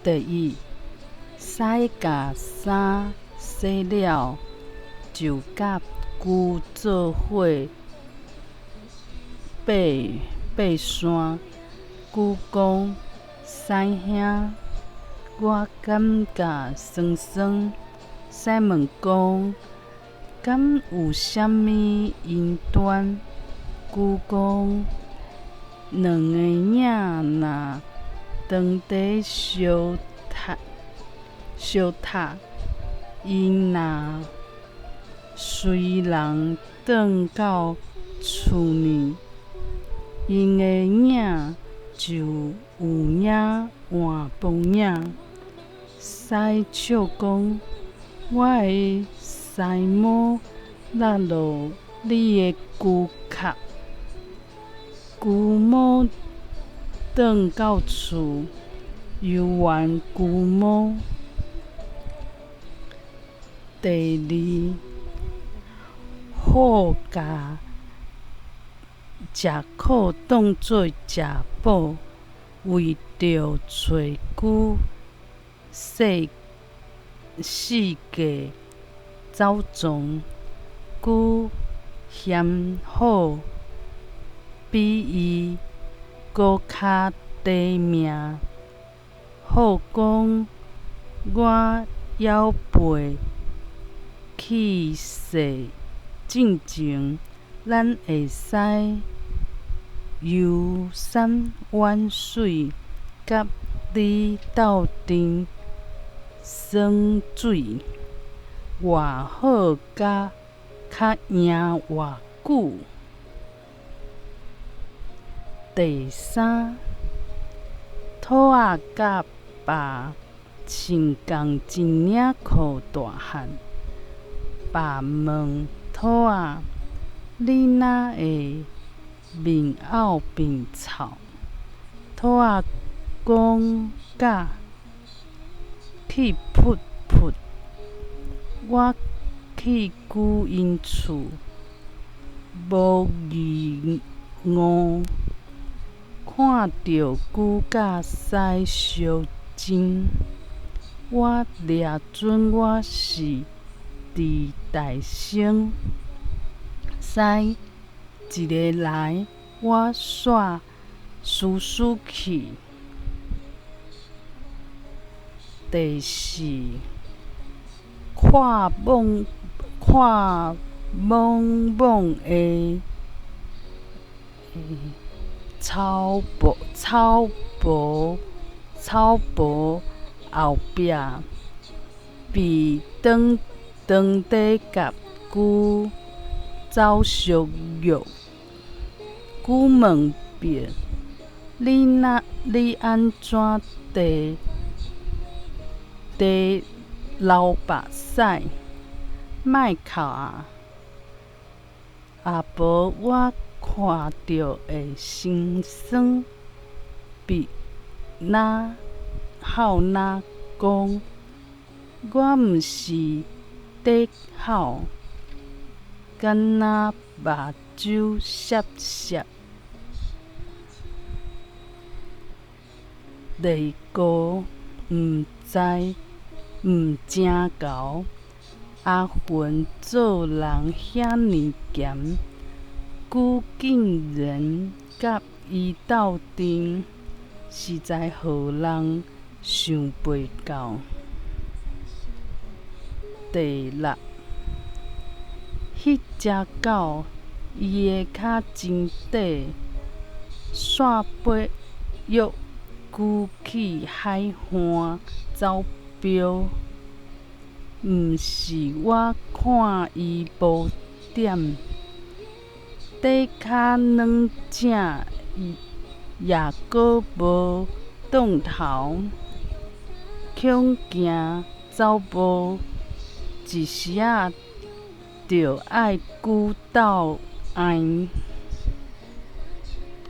第一，洗甲衫洗了，就甲牛做伙爬山。牛讲：师兄，我感觉酸酸。西门讲：敢有啥物因端？牛讲：两个影若当地相踢，因若随人转到厝呢，因的影就有影换无影。西笑讲：我的师母落落你的牛壳。牛母转到厝，游玩牛母。第二，好甲食苦当作食补，为着找久世界走踪，久嫌好，比伊搁较短命。好讲我要陪去世进前，咱会使游山玩水，甲你斗阵耍水，偌好甲较赢偌久。第三，兔仔甲爸穿共一领裤大汉。爸问兔仔：你哪会面漚面臭？兔仔讲：甲去噗噗，我去舅因厝，无预误，看着舅甲师相争。我掠准我是伫大生，师一个来，我煞输去。第四，看懵懵的草婆后壁，被当地甲牛走相约。牛问别：你安怎地流目屎？莫哭啊！无我看着会心酸。别哭哪讲，我毋是在哭，敢若目睭涩涩。第五，毋正厚，阿芬做人遐尼咸，牛竟然甲伊斗阵，实在互人想袂到。第六，迄只狗伊的脚真短，煞爬约牛去海岸走标。毋是我看伊无点，底脚软正，也阁无顿头，恐惊走无一时仔，就爱牛斗哀。